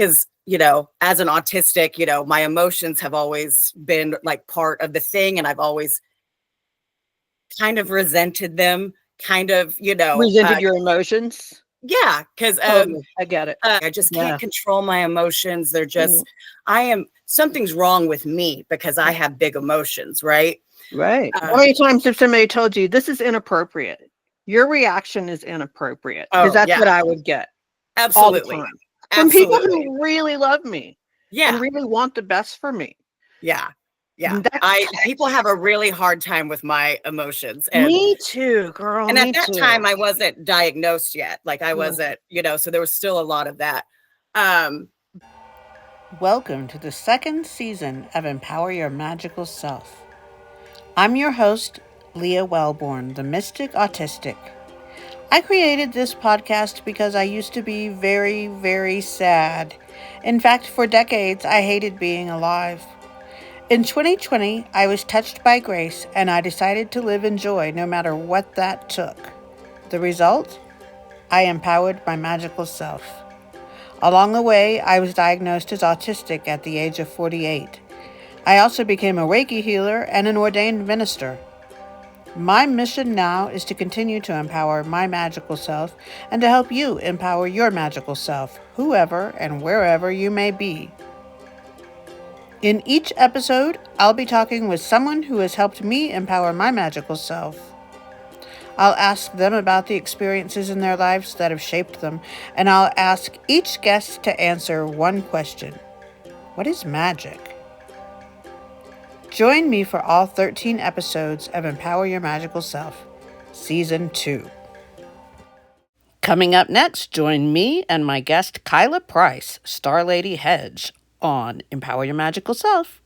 because, as an autistic, my emotions have always been like part of the thing. And I've always kind of resented them, resented your emotions. Yeah. Because Totally. I get it. I just can't control my emotions. They're just, something's wrong with me because I have big emotions, right? Right. How many times have somebody told you this is inappropriate? Your reaction is inappropriate, because that's what I would get. Absolutely. All the time. From people who really love me. And really want the best for me. Yeah. People have a really hard time with my emotions. And me too, girl. And at that time, I wasn't diagnosed yet. Like I wasn't, so there was still a lot of that. Welcome to the second season of Empower Your Magical Self. I'm your host, Leah Wellborn, the Mystic Autistic. I created this podcast because I used to be very, very sad. In fact, for decades, I hated being alive. In 2020, I was touched by grace and I decided to live in joy no matter what that took. The result? I empowered my magical self. Along the way, I was diagnosed as autistic at the age of 48. I also became a Reiki healer and an ordained minister. My mission now is to continue to empower my magical self and to help you empower your magical self, whoever and wherever you may be. In each episode, I'll be talking with someone who has helped me empower my magical self. I'll ask them about the experiences in their lives that have shaped them, and I'll ask each guest to answer one question. What is magic? Join me for all 13 episodes of Empower Your Magical Self, Season 2. Coming up next, join me and my guest Kyla Price, StarLady Hedge, on Empower Your Magical Self.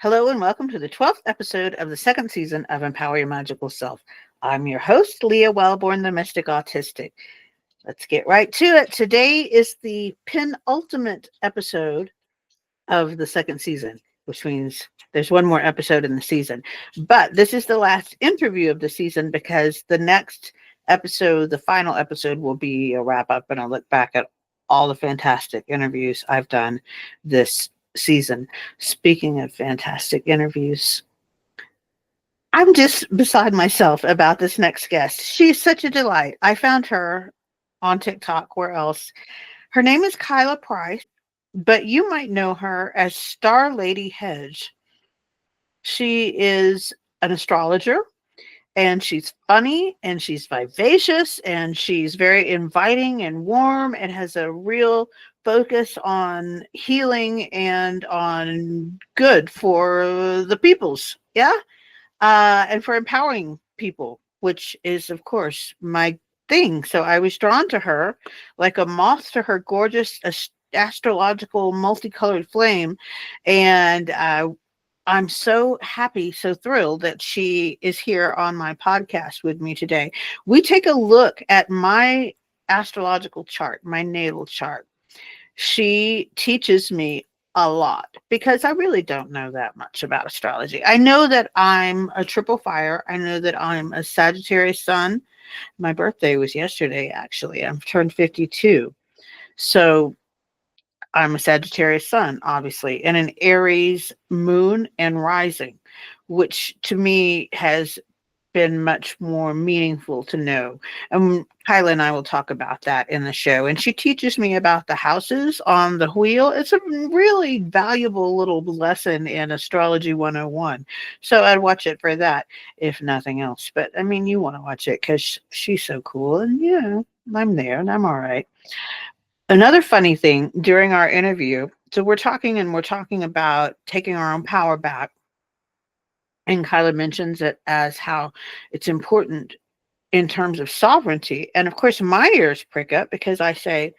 Hello and welcome to the 12th episode of the second season of Empower Your Magical Self. I'm your host, Leah Wellborn, the Mystic Autistic. Let's get right to it. Today is the penultimate episode of the second season, which means there's one more episode in the season. But this is the last interview of the season because the next episode, the final episode, will be a wrap-up and I'll look back at all the fantastic interviews I've done this season. Speaking of fantastic interviews, I'm just beside myself about this next guest. She's such a delight. I found her on TikTok. Where else? Her name is Kyla Price, but you might know her as StarLady Hedge. She is an astrologer, and she's funny, and she's vivacious, and she's very inviting and warm, and has a real focus on healing and on good for the peoples, and for empowering people, which is, of course, my thing. So I was drawn to her like a moth to her gorgeous astrological multicolored flame, and I'm so happy, so thrilled that she is here on my podcast with me today. We take a look at my astrological chart, my natal chart. She teaches me a lot because I really don't know that much about astrology. I know that I'm a triple fire. I know that I'm a Sagittarius sun. My birthday was yesterday, actually. I've turned 52. So I'm a Sagittarius sun, obviously, and an Aries moon and rising, which to me has been much more meaningful to know. And Kyla and I will talk about that in the show. And she teaches me about the houses on the wheel. It's a really valuable little lesson in Astrology 101. So I'd watch it for that, if nothing else. But I mean, you want to watch it because she's so cool. And, I'm there and I'm all right. Another funny thing during our interview, so we're talking about taking our own power back. And Kyla mentions it as how it's important in terms of sovereignty. And of course, my ears prick up because I say,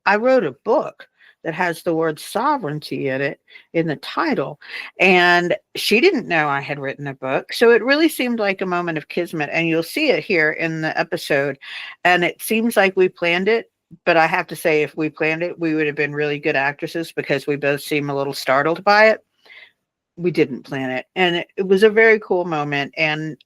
I wrote a book that has the word sovereignty in it, in the title. And she didn't know I had written a book. So it really seemed like a moment of kismet. And you'll see it here in the episode. And it seems like we planned it. But I have to say, if we planned it, we would have been really good actresses because we both seem a little startled by it. We didn't plan it. And it was a very cool moment. And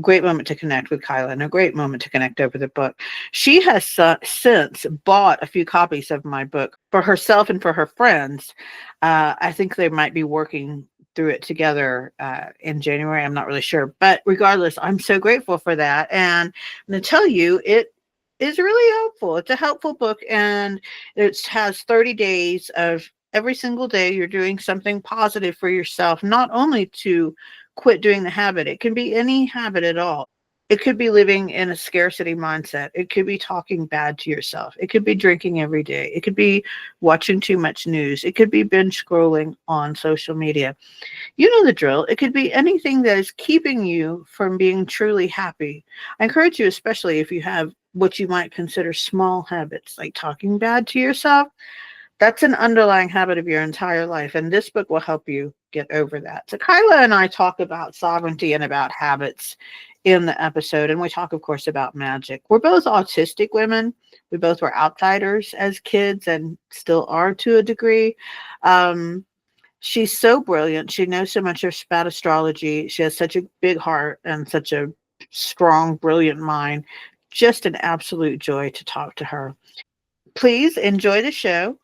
great moment to connect with Kyla and a great moment to connect over the book. She has since bought a few copies of my book for herself and for her friends. I think they might be working through it together in January. I'm not really sure. But regardless, I'm so grateful for that. And I'm going to tell you, it is really helpful. It's a helpful book, and it has 30 days of every single day you're doing something positive for yourself, not only to quit doing the habit. It can be any habit at all. It could be living in a scarcity mindset. It could be talking bad to yourself. It could be drinking every day. It could be watching too much news. It could be binge scrolling on social media. You know the drill. It could be anything that is keeping you from being truly happy. I encourage you, especially if you have what you might consider small habits, like talking bad to yourself. That's an underlying habit of your entire life, and this book will help you get over that. So Kyla and I talk about sovereignty and about habits in the episode, and we talk, of course, about magic. We're both autistic women. We both were outsiders as kids and still are to a degree. She's so brilliant. She knows so much about astrology. She has such a big heart and such a strong, brilliant mind. Just an absolute joy to talk to her. Please enjoy the show.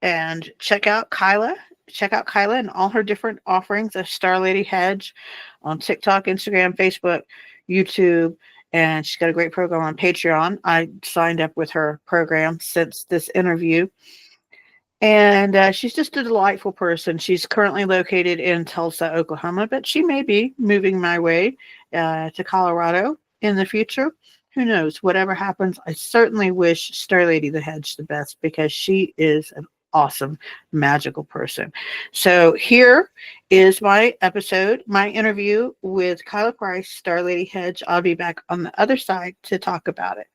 And check out Kyla. Check out Kyla and all her different offerings of StarLady Hedge on TikTok, Instagram, Facebook, YouTube. And she's got a great program on Patreon. I signed up with her program since this interview. And she's just a delightful person. She's currently located in Tulsa, Oklahoma, but she may be moving my way to Colorado in the future. Who knows? Whatever happens, I certainly wish StarLady the Hedge the best, because she is an awesome, magical person. So here is my episode, my interview with Kyla Price, StarLady Hedge. I'll be back on the other side to talk about it.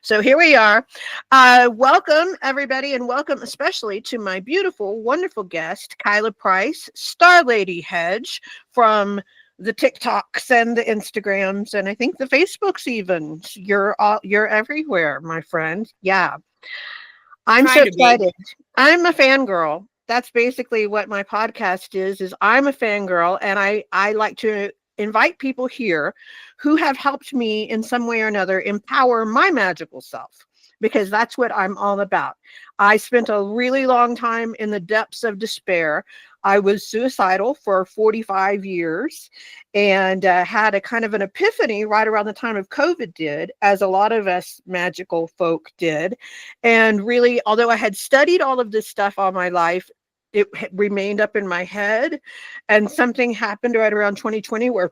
So here we are. Welcome, everybody, and welcome especially to my beautiful, wonderful guest, Kyla Price, StarLady Hedge, from the TikToks and the Instagrams, and I think the Facebooks even. You're everywhere, my friend. Yeah. I'm so excited. I'm a fangirl. That's basically what my podcast is I'm a fangirl, and I like to invite people here who have helped me in some way or another empower my magical self, because that's what I'm all about. I spent a really long time in the depths of despair. I was suicidal for 45 years and had a kind of an epiphany right around the time of COVID did, as a lot of us magical folk did. And really, although I had studied all of this stuff all my life, it remained up in my head. And something happened right around 2020 where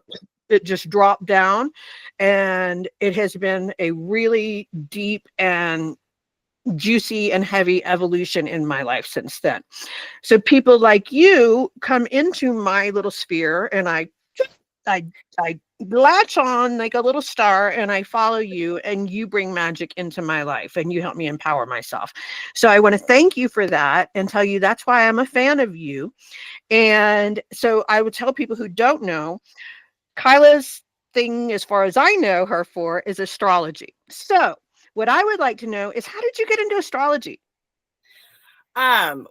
it just dropped down. And it has been a really deep and juicy and heavy evolution in my life since then. So people like you come into my little sphere, and I latch on like a little star, and I follow you, and you bring magic into my life, and you help me empower myself. So I want to thank you for that and tell you that's why I'm a fan of you. And so I would tell people who don't know, Kyla's thing, as far as I know her for, is astrology. So what I would like to know is, how did you get into astrology? I've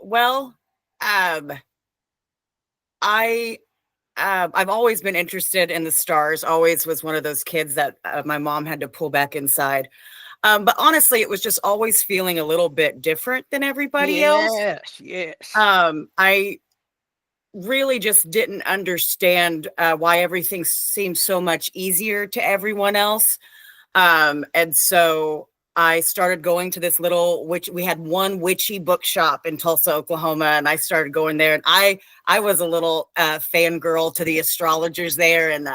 always been interested in the stars. Always was one of those kids that my mom had to pull back inside. But honestly, it was just always feeling a little bit different than everybody else. Yes. I really just didn't understand why everything seemed so much easier to everyone else. And so I started going to this little we had one witchy bookshop in Tulsa, Oklahoma, and I started going there. And I was a little fangirl to the astrologers there. And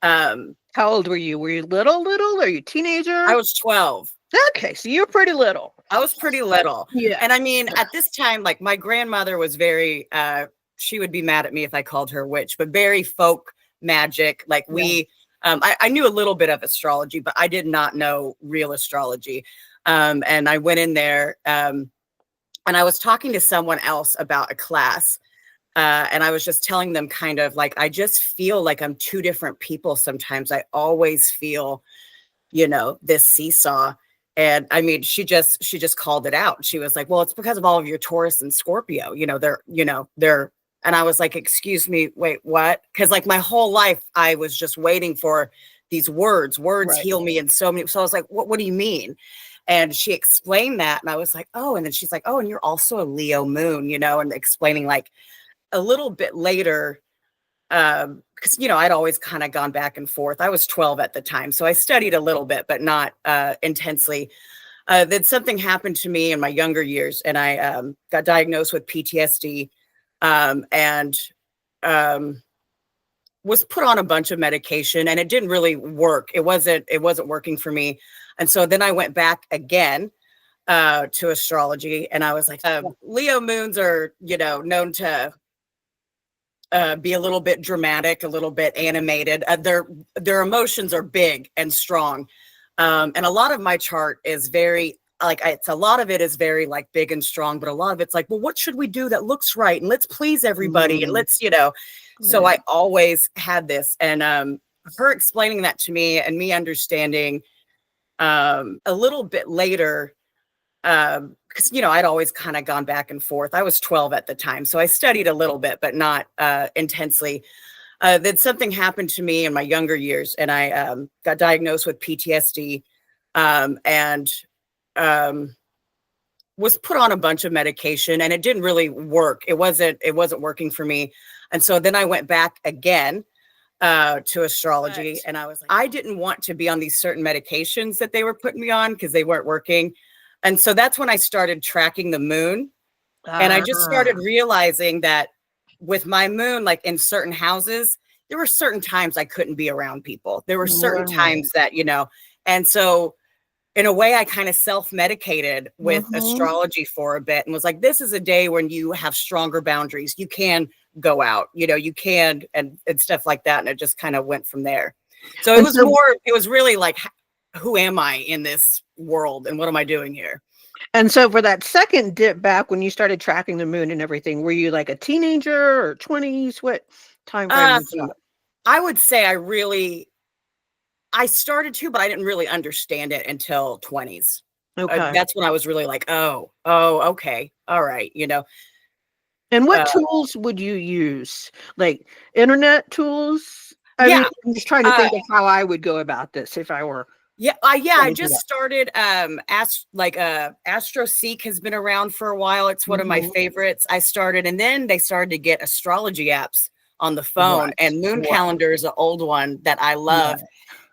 how old were you? Were you little? Are you a teenager? I was 12. Okay, so you were pretty little. I was pretty little. Yeah. And I mean, at this time, like, my grandmother was very, she would be mad at me if I called her witch, but very folk magic. Like I knew a little bit of astrology, but I did not know real astrology. And I went in there and I was talking to someone else about a class. And I was just telling them kind of like, I just feel like I'm two different people sometimes. I always feel, this seesaw. And I mean, she just called it out. She was like, well, it's because of all of your Taurus and Scorpio, they're, and I was like, excuse me, wait, what? Because like my whole life, I was just waiting for these words Right. heal me in so many. So I was like, what do you mean? And she explained that, and I was like, oh, and then she's like, oh, and you're also a Leo moon, you know, and explaining like a little bit later, because, you know, I'd always kind of gone back and forth. I was 12 at the time, so I studied a little bit, but not intensely. Then something happened to me in my younger years, and I got diagnosed with PTSD, and was put on a bunch of medication, and it didn't really work. It wasn't working for me. And so then I went back again to astrology, and I was like, Leo moons are, you know, known to be a little bit dramatic, a little bit animated. Their emotions are big and strong. And a lot of my chart is very like, a lot of it is very like big and strong, but a lot of it's like, well, what should we do that looks right? And let's please everybody. And let's, you know, so I always had this, and her explaining that to me and me understanding a little bit later, because, you know, I'd always kind of gone back and forth. I was 12 at the time, so I studied a little bit, but not intensely. Then something happened to me in my younger years, and I got diagnosed with PTSD, and was put on a bunch of medication, and it didn't really work. It wasn't working for me. And so then I went back again to astrology, and I was like, I didn't want to be on these certain medications that they were putting me on because they weren't working. And so that's when I started tracking the moon. And I just started realizing that with my moon, like in certain houses, there were certain times I couldn't be around people. There were certain times that, you know, and so in a way I kind of self-medicated with astrology for a bit, and was like, this is a day when you have stronger boundaries. You can go out, you know, you can, and stuff like that. And it just kind of went from there. So it was really like, who am I in this world, and what am I doing here? And so for that second dip back, when you started tracking the moon and everything, were you like a teenager or 20s? What time frame was that? I would say I started to, but I didn't really understand it until 20s. Okay. That's when I was really like, oh, okay. All right. You know. And what tools would you use? Like internet tools? I mean, I'm just trying to think of how I would go about this if I were. I just started AstroSeek has been around for a while. It's one of my favorites. I started, and then they started to get astrology apps on the phone, and Moon Calendar is an old one that I love.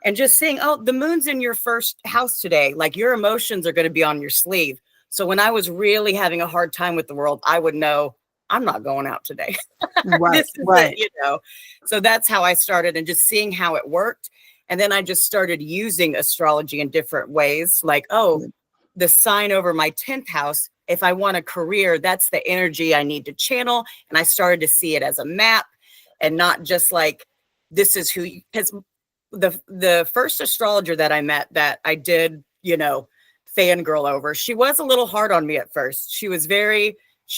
And just saying, oh, the moon's in your first house today. Like, your emotions are going to be on your sleeve. So when I was really having a hard time with the world, I would know I'm not going out today. This is it, you know. So that's how I started, and just seeing how it worked. And then I just started using astrology in different ways. Like, oh, the sign over my 10th house, if I want a career, that's the energy I need to channel. And I started to see it as a map, and not just like, this is who, because the first astrologer that I met that I did, you know, fangirl over, she was a little hard on me at first. She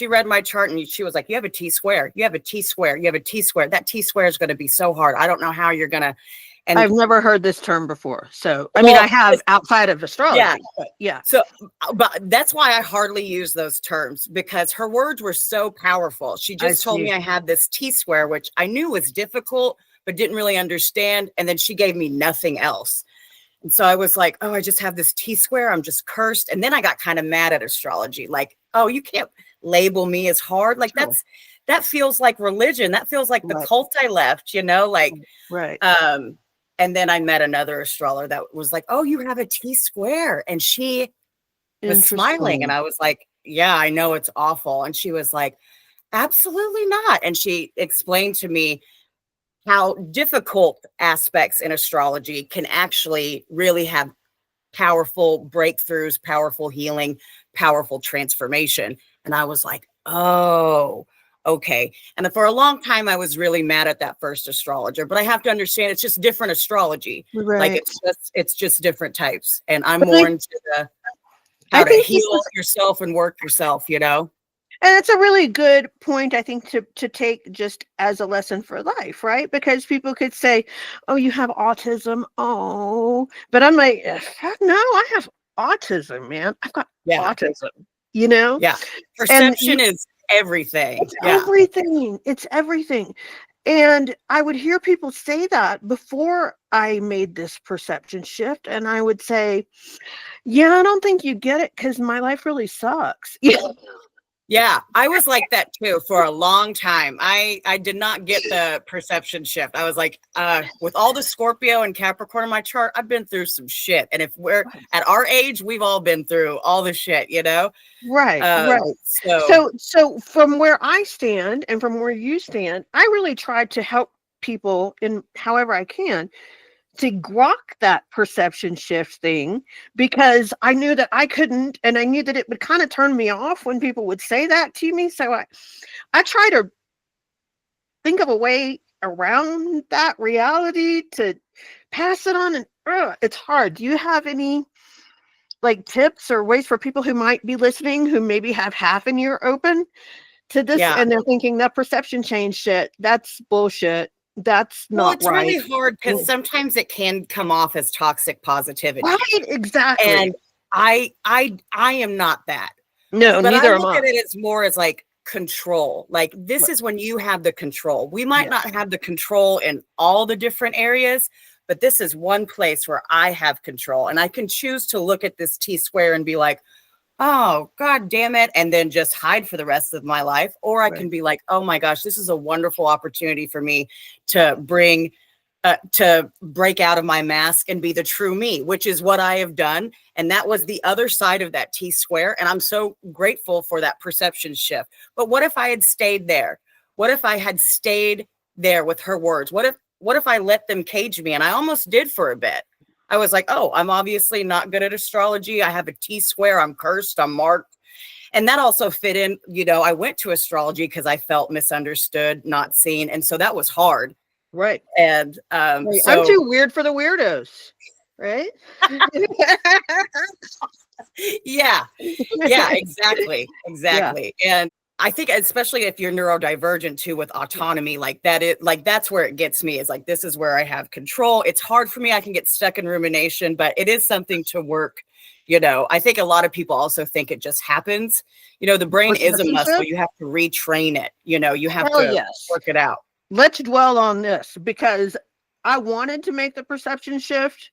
read my chart, and she was like, you have a T-square, you have a T-square, you have a T-square. That T-square is going to be so hard. I don't know how you're going to. And I've never heard this term before. So, I mean, I have outside of astrology. So, but that's why I hardly use those terms, because her words were so powerful. She just told me I had this T-square, which I knew was difficult, but didn't really understand. And then she gave me nothing else. And so I was like, oh, I just have this T-square. I'm just cursed. And then I got kind of mad at astrology. Like, oh, you can't label me as hard. Like, that feels like religion. That feels like the cult I left, you know, like, and then I met another astrologer that was like, oh, you have a T-square. And she was smiling. And I was like, yeah, I know it's awful. And she was like, absolutely not. And she explained to me how difficult aspects in astrology can actually really have powerful breakthroughs, powerful healing, powerful transformation. And I was like, oh, okay. And for a long time, I was really mad at that first astrologer, but I have to understand it's just different astrology. Like, it's just different types. And I'm more into how to heal yourself and work yourself, you know? And it's a really good point, I think, to take just as a lesson for life, right? Because people could say, oh, you have autism. Oh, but I'm like, no, I have autism, man. I've got autism, you know? Yeah. Perception is everything. It's everything. It's everything. And I would hear people say that before I made this perception shift. And I would say, yeah, I don't think you get it because my life really sucks. Yeah. Yeah, I was like that too for a long time. I did not get the perception shift. I was like, with all the Scorpio and Capricorn in my chart, I've been through some shit. And if we're at our age, we've all been through all the shit, you know? Right. So from where I stand and from where you stand, I really try to help people in however I can to grok that perception shift thing, because I knew that I couldn't, and I knew that it would kind of turn me off when people would say that to me. So I try to think of a way around that reality to pass it on. And it's hard. Do you have any like tips or ways for people who might be listening who maybe have half an ear open to this and they're thinking that perception change shit, that's bullshit? That's not it's right. really hard because sometimes it can come off as toxic positivity. Right, exactly. And I am not that. No, but neither I am look I. at it as more as like control. Like this is when you have the control. We might not have the control in all the different areas, but this is one place where I have control, and I can choose to look at this T square and be like, oh, God damn it, and then just hide for the rest of my life. Or I can be like, oh my gosh, this is a wonderful opportunity for me to to break out of my mask and be the true me, which is what I have done. And that was the other side of that T square. And I'm so grateful for that perception shift. But what if I had stayed there? What if I had stayed there with her words? What if I let them cage me? And I almost did for a bit. I was like, oh, I'm obviously not good at astrology. I have a T square. I'm cursed. I'm marked. And that also fit in. You know, I went to astrology because I felt misunderstood, not seen. And so that was hard. Right. And so I'm too weird for the weirdos. Right. Yeah, exactly. And I think especially if you're neurodivergent too, with autonomy, like that's where it gets me, is like, this is where I have control. It's hard for me. I can get stuck in rumination, but it is something to work. You know, I think a lot of people also think it just happens. You know, the brain is a muscle. You have to retrain it. You know, you have to work it out. Let's dwell on this, because I wanted to make the perception shift.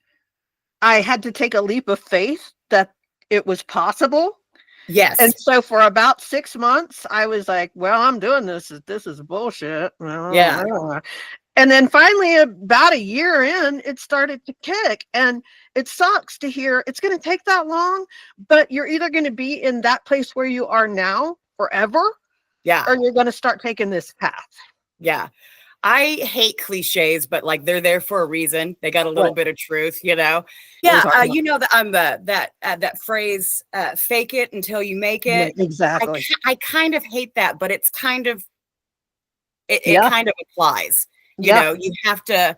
I had to take a leap of faith that it was possible. Yes. And so for about 6 months, I was like, well, I'm doing this. This is bullshit. And then finally, about a year in, it started to kick. And it sucks to hear it's going to take that long, but you're either going to be in that place where you are now forever, or you're going to start taking this path. Yeah. I hate cliches, but like they're there for a reason. They got a little bit of truth, you know? Yeah. You know, that phrase, fake it until you make it. Exactly. I kind of hate that, but it's kind of, it kind of applies. You know, you have to,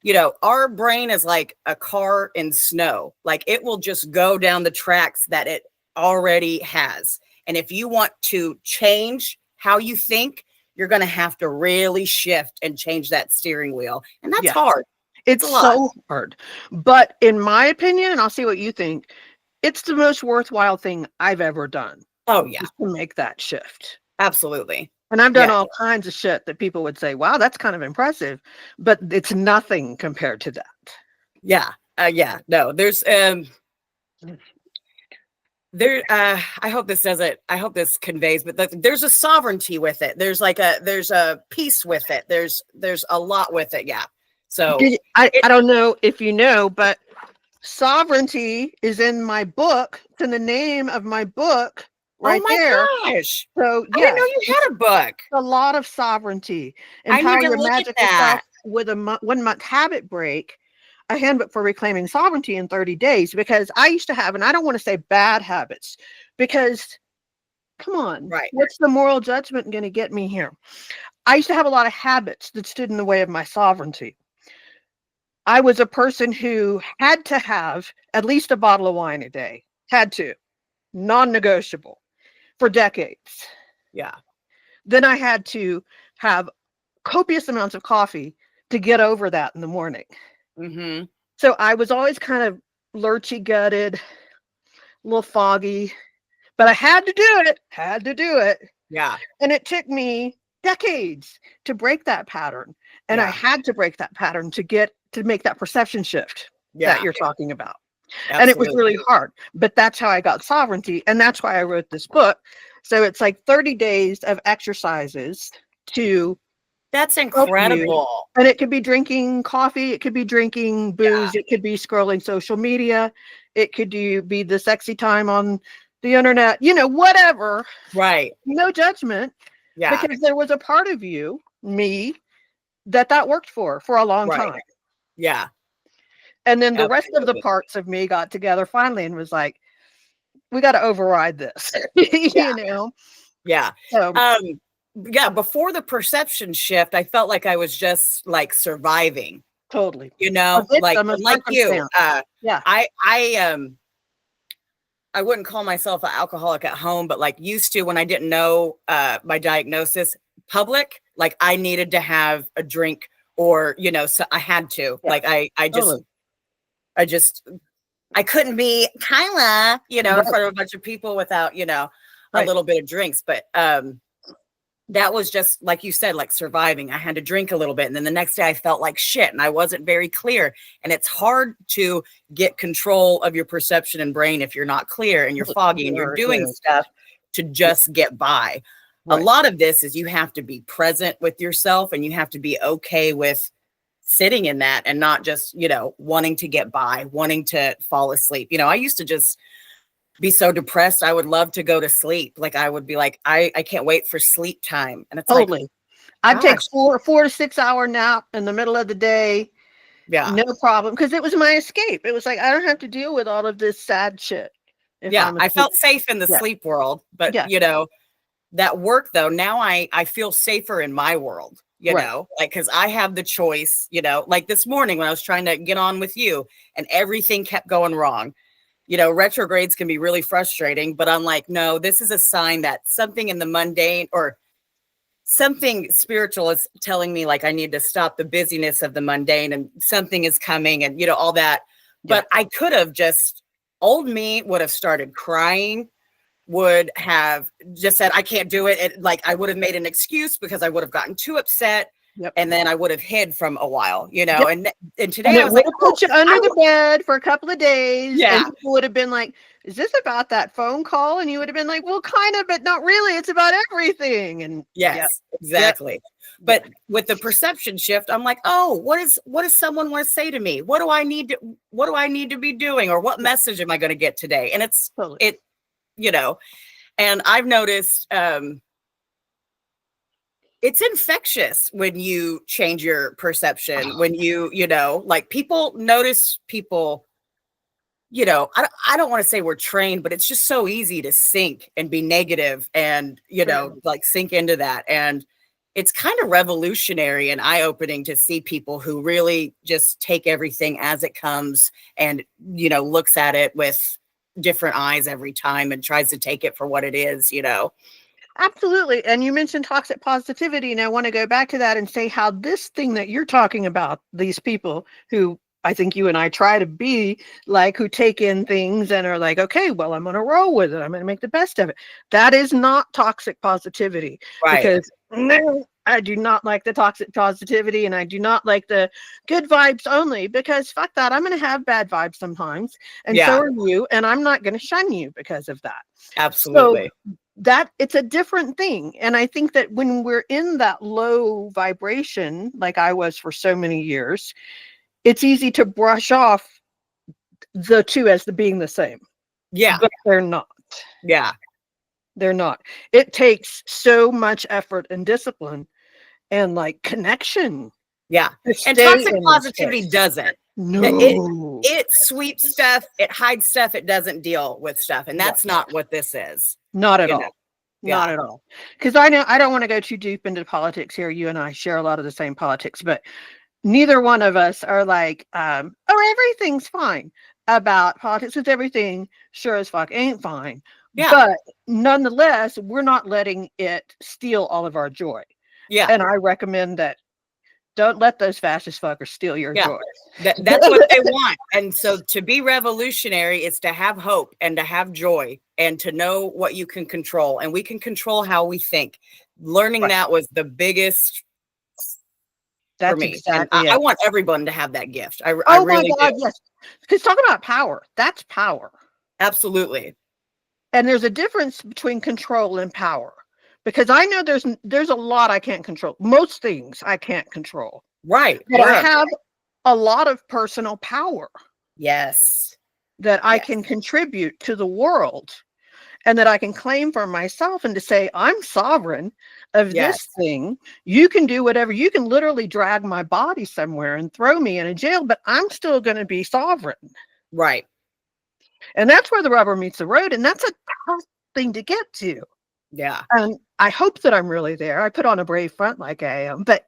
you know, our brain is like a car in snow. Like it will just go down the tracks that it already has. And if you want to change how you think, you're going to have to really shift and change that steering wheel. And that's hard. It's so hard. But in my opinion, and I'll see what you think, it's the most worthwhile thing I've ever done. Oh, yeah. To make that shift. Absolutely. And I've done all kinds of shit that people would say, wow, that's kind of impressive. But it's nothing compared to that. Yeah. No, there's I hope this does it. I hope this conveys, but there's a sovereignty with it. There's a peace with it. There's a lot with it. Yeah. So I don't know if you know, but sovereignty is in my book. It's in the name of my book right there. Oh my gosh. So I didn't know you had a book. A lot of sovereignty. Empower Your Magical Self with a 1 month habit break. A handbook for reclaiming sovereignty in 30 days, because I used to have, and I don't want to say bad habits, because come on, what's the moral judgment going to get me here? I used to have a lot of habits that stood in the way of my sovereignty. I was a person who had to have at least a bottle of wine a day, non-negotiable for decades. Yeah. Then I had to have copious amounts of coffee to get over that in the morning. Mm-hmm. So I was always kind of lurchy gutted, a little foggy, but I had to do it. Yeah. And it took me decades to break that pattern. And I Yeah. had to break that pattern to make that perception shift that Yeah. you're talking about. Absolutely. And it was really hard, but that's how I got sovereignty. And that's why I wrote this book. So it's like 30 days of exercises to That's help you. incredible. And it could be drinking coffee, it could be drinking booze, it could be scrolling social media, it could be the sexy time on the internet, whatever. Right. No judgment. Yeah. Because there was a part of you, me, that worked for a long Right. time. Yeah. And then the rest of the Absolutely. parts of me got together finally and was like, we got to override this. Yeah. So Yeah, before the perception shift, I felt like I was just like surviving, totally. like you. Yeah. I wouldn't call myself an alcoholic at home, but like used to when I didn't know my diagnosis public, like I needed to have a drink or, so I had to. Yeah. Like I Totally. couldn't be Kyla, in Right. front of a bunch of people without, a Right. little bit of drinks. But that was just like you said, like surviving. I had to drink a little bit. And then the next day I felt like shit and I wasn't very clear. And it's hard to get control of your perception and brain if you're not clear and you're foggy and you're doing stuff to just get by. Right. A lot of this is you have to be present with yourself and you have to be okay with sitting in that and not just, wanting to get by, wanting to fall asleep. I used to just be so depressed. I would love to go to sleep. Like I would be like, I can't wait for sleep time. And it's totally. like, I'd take 4 to 6 hour nap in the middle of the day. Yeah. No problem. Because it was my escape. It was like, I don't have to deal with all of this sad shit. I felt safe in the sleep world, but that work though, now I feel safer in my world, like, cause I have the choice, like this morning when I was trying to get on with you and everything kept going wrong. Retrogrades can be really frustrating, but I'm like, no, this is a sign that something in the mundane or something spiritual is telling me like I need to stop the busyness of the mundane and something is coming and, all that. But I could have old me would have started crying, would have just said, I can't do it. I would have made an excuse because I would have gotten too upset. Yep. And then I would have hid from a while, and today and I was like, put you under the bed for a couple of days. Yeah. And people would have been like, is this about that phone call? And you would have been like, well, kind of, but not really. It's about everything. And yes, exactly. But with the perception shift, I'm like, oh, what does someone want to say to me? What do I need to be doing? Or what message am I going to get today? And it's totally. and I've noticed, it's infectious when you change your perception, when you like people notice people, I don't want to say we're trained, but it's just so easy to sink and be negative and, like sink into that. And it's kind of revolutionary and eye-opening to see people who really just take everything as it comes and, looks at it with different eyes every time and tries to take it for what it is, Absolutely. And you mentioned toxic positivity. And I want to go back to that and say how this thing that you're talking about, these people who I think you and I try to be like, who take in things and are like, okay, well, I'm going to roll with it. I'm going to make the best of it. That is not toxic positivity. Right. Because no, I do not like the toxic positivity and I do not like the good vibes only because fuck that. I'm going to have bad vibes sometimes. And so are you. And I'm not going to shun you because of that. Absolutely. So, that it's a different thing. And I think that when we're in that low vibration, like I was for so many years, it's easy to brush off the two as being the same. Yeah. But they're not. Yeah. They're not. It takes so much effort and discipline and like connection. Yeah. And toxic positivity doesn't. No. It sweeps stuff, it hides stuff, it doesn't deal with stuff. And that's not what this is. Not at all. Not at all. Because I don't want to go too deep into politics here. You and I share a lot of the same politics, but neither one of us are like, oh, everything's fine about politics. Because everything sure as fuck ain't fine. Yeah. But nonetheless, we're not letting it steal all of our joy. Yeah. And I recommend that Don't let those fascist fuckers steal your Yeah. joy. That's what they want. And so to be revolutionary is to have hope and to have joy and to know what you can control. And we can control how we think. Learning Right. that was the biggest for That's me. And exactly I it. want everyone to have that gift. I Oh my really God, do. yes. Because talk about power. That's power. Absolutely. And there's a difference between control and power. Because I know there's a lot I can't control. Most things I can't control. Right. But I have a lot of personal power Yes. that I Yes. can contribute to the world and that I can claim for myself and to say, I'm sovereign of Yes. this thing. You can do whatever. You can literally drag my body somewhere and throw me in a jail, but I'm still going to be sovereign. Right. And that's where the rubber meets the road. And that's a tough thing to get to. Yeah. And I hope that I'm really there. I put on a brave front like I am, but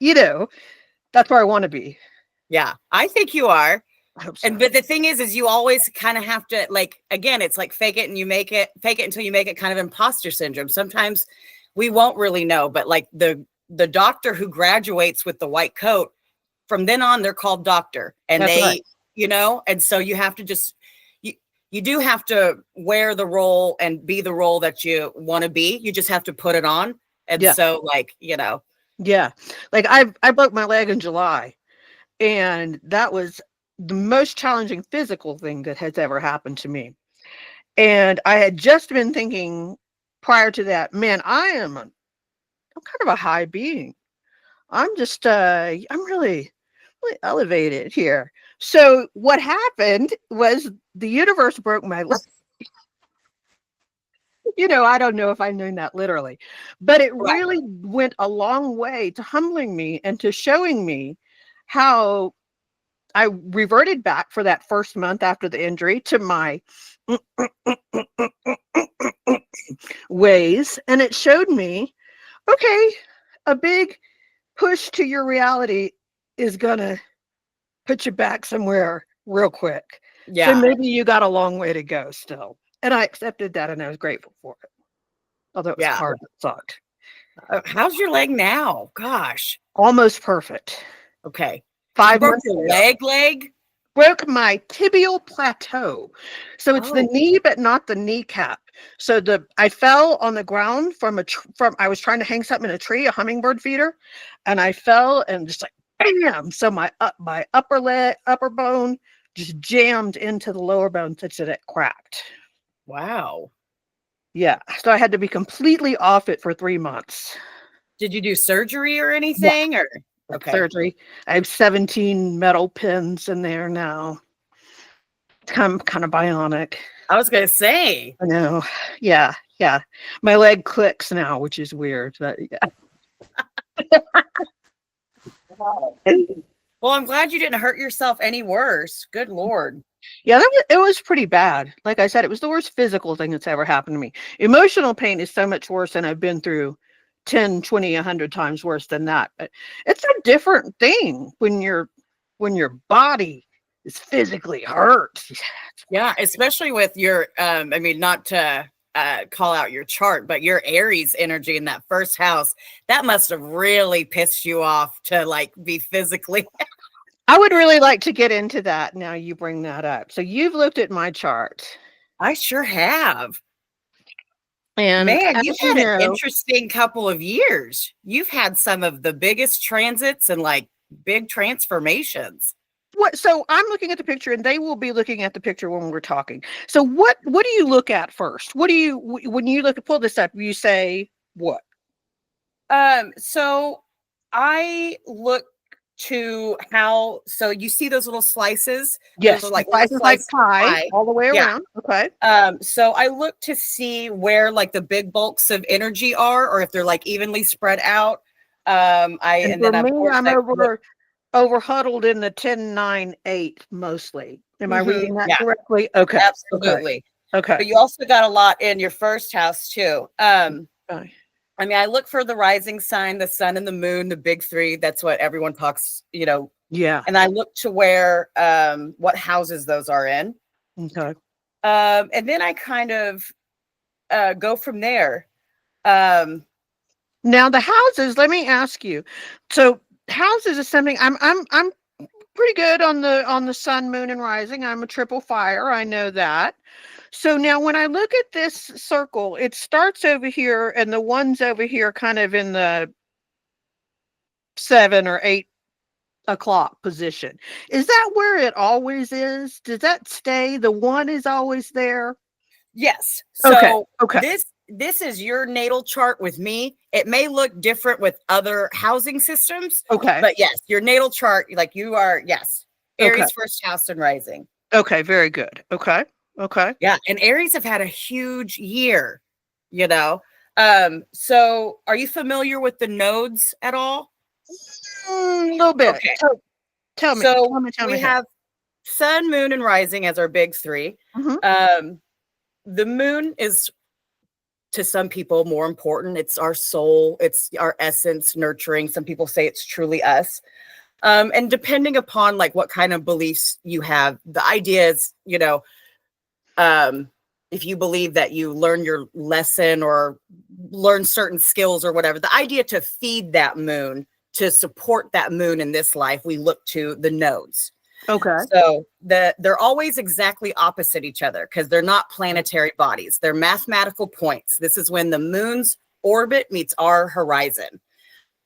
that's where I want to be. Yeah. I think you are. I hope so. But the thing is you always kind of have to, like, again, it's like fake it and you make it, fake it until you make it, kind of imposter syndrome. Sometimes we won't really know, but like the doctor who graduates with the white coat, from then on, they're called doctor. And That's they, right. And so you have to just, you do have to wear the role and be the role that you want to be. You just have to put it on. And so like, Yeah. Like I broke my leg in July, and that was the most challenging physical thing that has ever happened to me. And I had just been thinking prior to that, man, I'm kind of a high being. I'm just I'm really elevated here. So what happened was the universe broke my leg. I don't know if I mean that literally, but it Right. really went a long way to humbling me and to showing me how I reverted back for that first month after the injury to my ways. And it showed me, okay, a big push to your reality is going to put you back somewhere real quick. Yeah. So maybe you got a long way to go still. And I accepted that and I was grateful for it. Although it was hard, it sucked. How's your leg now? Gosh. Almost perfect. Okay. 5 broke months your ago. leg? Broke my tibial plateau. So it's the Oh. knee, but not the kneecap. So I fell on the ground from I was trying to hang something in a tree, a hummingbird feeder, and I fell and just like bam. So my upper bone just jammed into the lower bone such that it cracked. Wow. Yeah. So I had to be completely off it for 3 months. Did you do surgery or anything? Yeah. Or okay. Surgery. I have 17 metal pins in there now. I'm kind of bionic. I was gonna say. I know. Yeah. My leg clicks now, which is weird. But yeah. Well, I'm glad you didn't hurt yourself any worse. Good Lord. Yeah, it was pretty bad. Like I said, it was the worst physical thing that's ever happened to me. Emotional pain is so much worse, and I've been through 10, 20, 100 times worse than that. But it's a different thing when your body is physically hurt. Yeah, especially with your not to call out your chart, but your Aries energy in that first house, that must have really pissed you off to like be physically. I would really like to get into that now you bring that up. So you've looked at my chart. I sure have. And man, you've had an interesting couple of years. You've had some of the biggest transits and like big transformations. So I'm looking at the picture and they will be looking at the picture when we're talking. So what do you look at first? When you pull this up, you say what? So I look to so you see those little slices? Yes, those are like slices like pie all the way around. Okay. So I look to see where like the big bulks of energy are, or if they're like evenly spread out. I'm over huddled in the 10-9-8 mostly. Am I reading that correctly? Okay. Absolutely. Okay. But you also got a lot in your first house too. Okay. I mean, I look for the rising sign, the sun and the moon, the big three. That's what everyone talks, Yeah. And I look to where, what houses those are in. Okay. And then I kind of go from there. Now the houses, let me ask you. So houses is something I'm pretty good on the sun, moon, and rising. I'm a triple fire. I know that. So now when I look at this circle, it starts over here and the one's over here kind of in the 7 or 8 o'clock position. Is that where it always is? Does that stay? The one is always there? Yes. Okay. So Okay. this is your natal chart with me. It may look different with other housing systems, Okay. but yes, your natal chart, like you are, yes, Aries Okay. first house and rising. Okay. Very good. Okay. Okay. Yeah, and Aries have had a huge year, you know. So are you familiar with the nodes at all? A little bit. Okay. Tell me. So Tell we me. have sun, moon, and rising as our big three. Mhm. The moon is, to some people, more important. It's our soul, it's our essence, nurturing. Some people say it's truly us. And depending upon like what kind of beliefs you have, the idea is, you know, if you believe that you learn your lesson or learn certain skills or whatever, the idea to feed that moon, to support that moon in this life, we look to the nodes. Okay. So they're always exactly opposite each other because they're not planetary bodies. They're mathematical points. This is when the moon's orbit meets our horizon.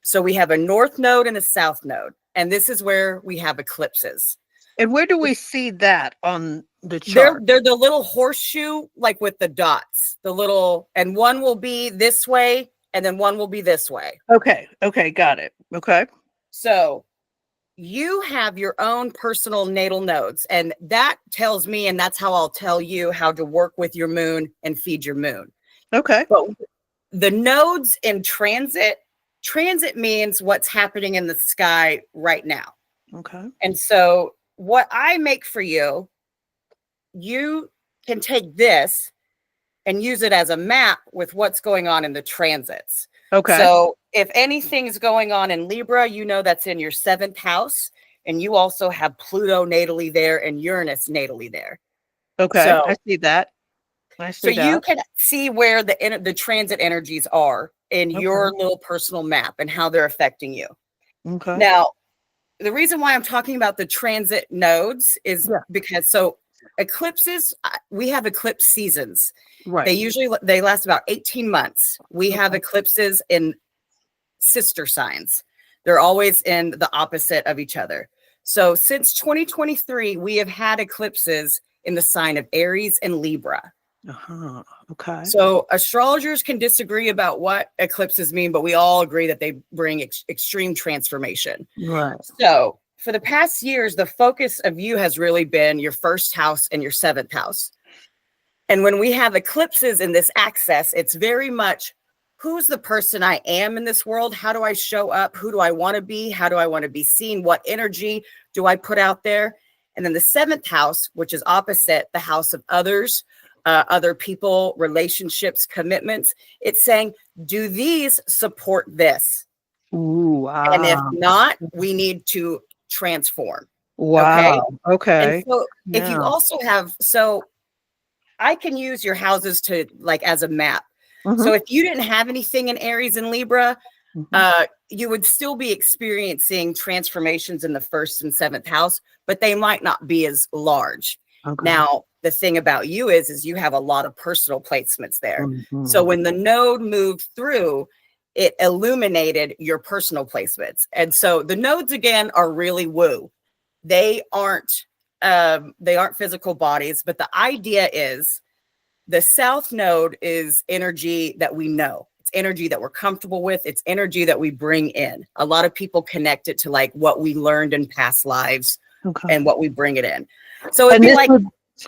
So we have a north node and a south node. And this is where we have eclipses. And where do we see that on the They're chart? the little horseshoe, like with the dots, the little, and one will be this way and then one will be this way. Okay. Okay. Got it. Okay. So you have your own personal natal nodes, and that tells me, and that's how I'll tell you how to work with your moon and feed your moon. Okay. But the nodes in transit means what's happening in the sky right now. Okay. And so what I make for you, you can take this and use it as a map with what's going on in the transits. Okay. So if anything's going on in Libra, you know that's in your 7th house. And you also have Pluto natally there and Uranus natally there. Okay. So, I see that. so you can see where the transit energies are in your little personal map and how they're affecting you. Okay. Now, the reason why I'm talking about the transit nodes is because eclipses, we have eclipse seasons. Right. They last about 18 months. We have eclipses in sister signs. They're always in the opposite of each other. So since 2023, we have had eclipses in the sign of Aries and Libra. Okay. So astrologers can disagree about what eclipses mean, but we all agree that they bring extreme transformation. Right. So for the past years, the focus of you has really been your 1st house and your 7th house. And when we have eclipses in this axis, it's very much, who's the person I am in this world? How do I show up? Who do I want to be? How do I want to be seen? What energy do I put out there? And then the 7th house, which is opposite the house of others, other people, relationships, commitments. It's saying, do these support this? Ooh, wow. And if not, we need to transform. Wow. Okay. And so if you also have, so I can use your houses to like as a map. So if you didn't have anything in Aries and Libra, you would still be experiencing transformations in the 1st and 7th house, but they might not be as large. Okay. Now, the thing about you is you have a lot of personal placements there. So when the node moved through, it illuminated your personal placements. And so the nodes, again, are really woo. They aren't physical bodies, but the idea is the south node is energy that we know. It's energy that we're comfortable with. It's energy that we bring in. A lot of people connect it to like what we learned in past lives and what we bring it in. So it'd be like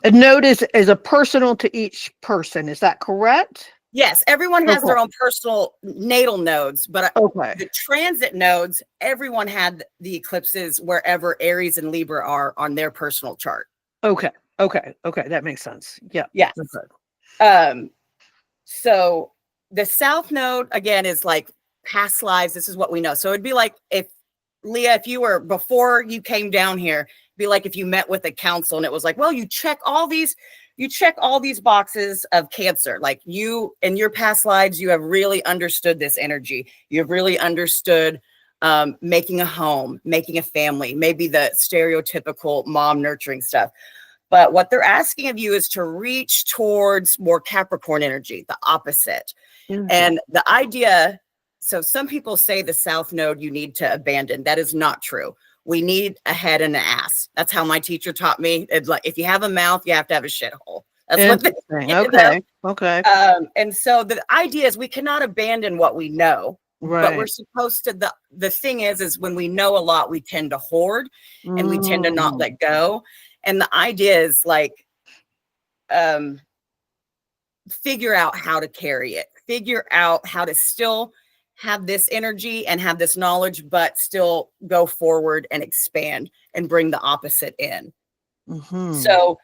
a node is a personal to each person. Is that correct? Yes, everyone has their own personal natal nodes, but the transit nodes, everyone had the eclipses wherever Aries and Libra are on their personal chart. Okay. That makes sense. Yeah. Yes. So the south node, again, is like past lives. This is what we know. So it'd be like if Leah, if you were, before you came down here, it'd be like if you met with a council and it was like, well, you check all these boxes of Cancer. Like you, in your past lives, you have really understood this energy. You have really understood making a home, making a family, maybe the stereotypical mom nurturing stuff. But what they're asking of you is to reach towards more Capricorn energy, the opposite. Mhm. And the idea, so some people say the South Node you need to abandon. That is not true. We need a head and an ass. That's how my teacher taught me. It's like, if you have a mouth, you have to have a shithole. That's what they, Okay. Okay. and so the idea is we cannot abandon what we know, but we're Right. supposed to, the thing is when we know a lot, we tend to hoard and we tend to not let go. And the idea is like, figure out how to carry it, figure out how to still have this energy and have this knowledge, but still go forward and expand and bring the opposite in. So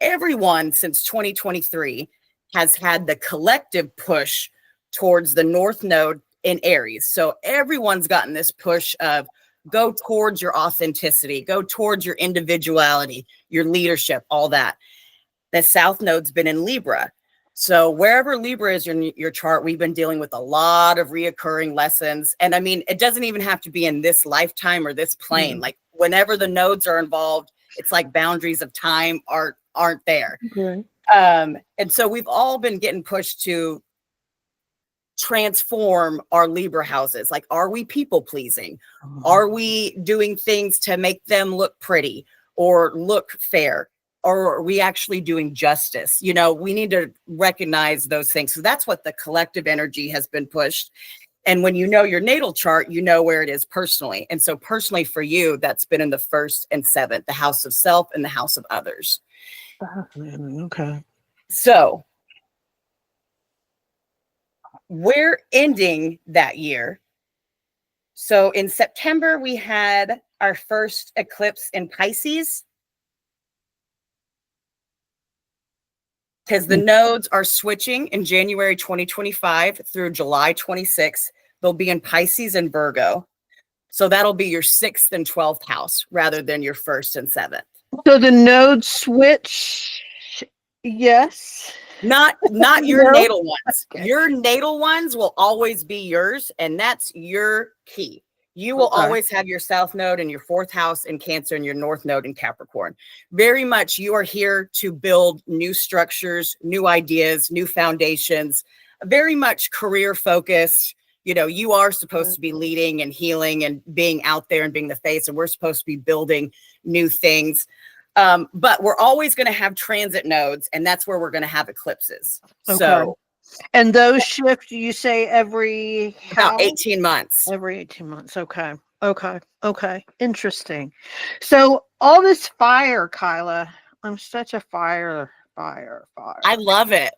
everyone since 2023 has had the collective push towards the North Node in Aries. So everyone's gotten this push of go towards your authenticity, go towards your individuality, your leadership, all that. The South Node's been in Libra. So wherever Libra is in your chart, we've been dealing with a lot of reoccurring lessons. And I mean, it doesn't even have to be in this lifetime or this plane. Like whenever the nodes are involved, it's like boundaries of time aren't there. Okay. And so we've all been getting pushed to transform our Libra houses. Like, are we people pleasing? Are we doing things to make them look pretty or look fair? Or are we actually doing justice? You know, we need to recognize those things. So that's what the collective energy has been pushed. And when you know your natal chart, you know where it is personally. And so personally for you, that's been in the 1st and 7th, the house of self and the house of others. Okay. So we're ending that year. So in September, we had our first eclipse in Pisces. Because the nodes are switching in January 2025 through July 26. They'll be in Pisces and Virgo. So that'll be your 6th and 12th house rather than your 1st and 7th. So the node switch, yes. Not your No? natal ones. Okay. Your natal ones will always be yours, and that's your key. You will always have your South Node in your 4th house in Cancer and your North Node in Capricorn. Very much you are here to build new structures, new ideas, new foundations, very much career focused. You know, you are supposed to be leading and healing and being out there and being the face, and we're supposed to be building new things. But we're always going to have transit nodes, and that's where we're going to have eclipses. Okay. So, and those shift, you say every about 18 months. Every 18 months. Okay. Okay. Interesting. So all this fire, Kyla, I'm such a fire. I love it.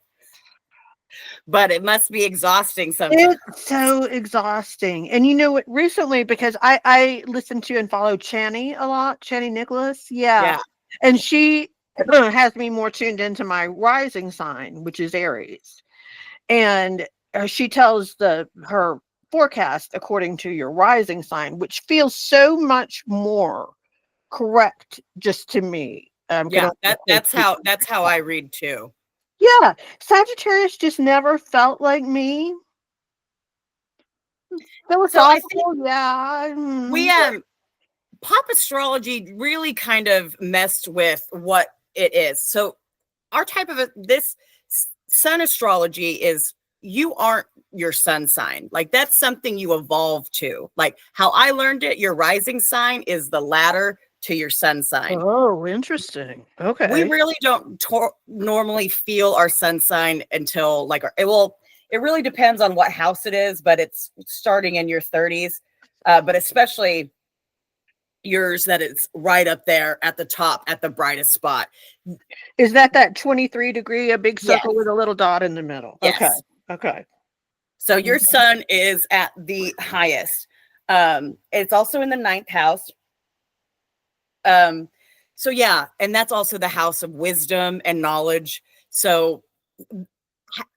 But it must be exhausting sometimes. It's so exhausting. And you know what, recently, because I listen to and follow Channy a lot, Channy Nicholas. Yeah. And she has me more tuned into my rising sign, which is Aries. And she tells her forecast according to your rising sign, which feels so much more correct just to me. That's how I read too. Yeah, Sagittarius just never felt like me. Philosophical, we pop astrology really kind of messed with what it is. So our type of this sun astrology is you aren't your sun sign. Like that's something you evolve to. Like how I learned it, your rising sign is the ladder to your sun sign. Oh, interesting. Okay. We really don't normally feel our sun sign until like it really depends on what house it is, but it's starting in your 30s. But especially yours, that it's right up there at the top, at the brightest spot. Is that 23 degree, a big circle with a little dot in the middle? Yes. Okay. So your sun is at the highest. It's also in the 9th house. So yeah, and that's also the house of wisdom and knowledge. So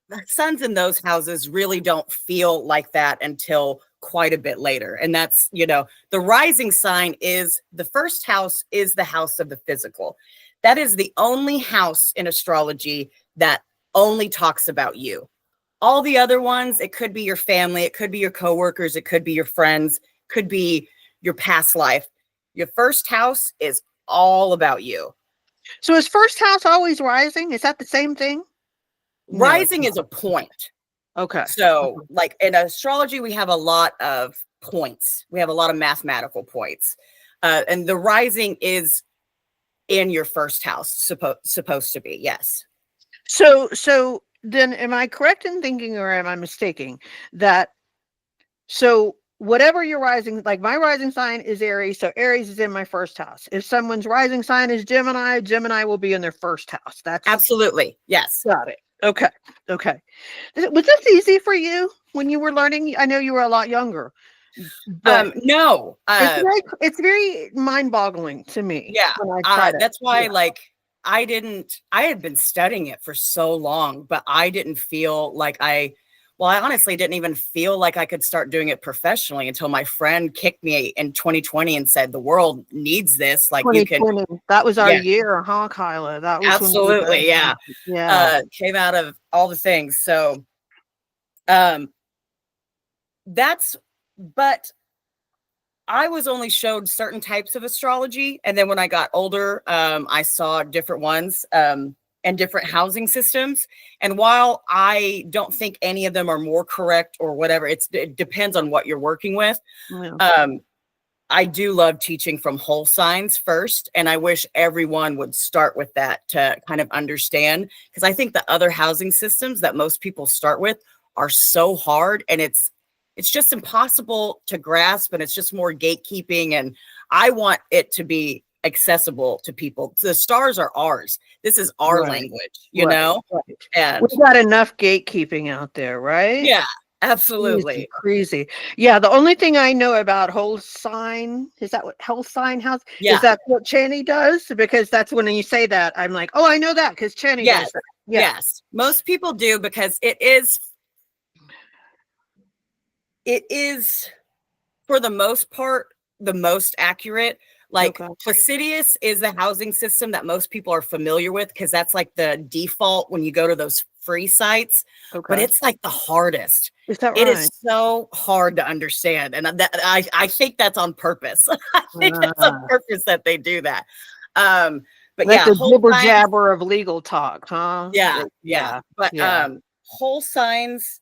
the suns in those houses really don't feel like that until quite a bit later. And that's, the rising sign is the 1st house is the house of the physical. That is the only house in astrology that only talks about you. All the other ones, it could be your family, it could be your coworkers, it could be your friends. could be your past life. Your first house is all about you. So is first house always rising? Is that the same thing? No, it's Rising not. is a point. Okay. So like in astrology, we have a lot of points. We have a lot of mathematical points. And the rising is in your first house, supposed to be. Yes. So then am I correct in thinking, or am I mistaken that, so whatever your rising, like my rising sign is Aries, so Aries is in my first house. If someone's rising sign is Gemini, Gemini will be in their first house. That's Absolutely. Yes. got it. Okay. Okay. Was this easy for you when you were learning? I know you were a lot younger, but No. it's very mind-boggling to me. Yeah. When I try to, That's why, yeah. like, I had been studying it for so long, but I didn't feel like I honestly didn't even feel like I could start doing it professionally until my friend kicked me in 2020 and said, the world needs this. Like, you can, 2020, that was our yeah, year, huh, Kyla? That was when we absolutely. Yeah. yeah. Came out of all the things. So, but I was only showed certain types of astrology. And then when I got older, I saw different ones and different housing systems. And while I don't think any of them are more correct or whatever, it depends on what you're working with. Yeah. I do love teaching from whole signs first. And I wish everyone would start with that to kind of understand, because I think the other housing systems that most people start with are so hard, and it's just impossible to grasp, and it's just more gatekeeping. And I want it to be accessible to people. The stars are ours. This is our language, you know? Right. And We've got enough gatekeeping out there, right? yeah, absolutely. Crazy. Yeah, the only thing I know about whole sign, is that what whole sign house? Yeah. Is that what Channy does? Because that's when you say that, I'm like, oh, I know that because Channy does that. Yeah. Yes. Most people do, because it is for the most part the most accurate. Like, Okay. Placidius is the housing system that most people are familiar with, because that's like the default when you go to those free sites. Okay. But it's like the hardest. Is that It right? is so hard to understand. And I think that's on purpose. I think that's on purpose that they do that. But like yeah, the whole jibber signs, jabber of legal talk, huh? yeah. But whole signs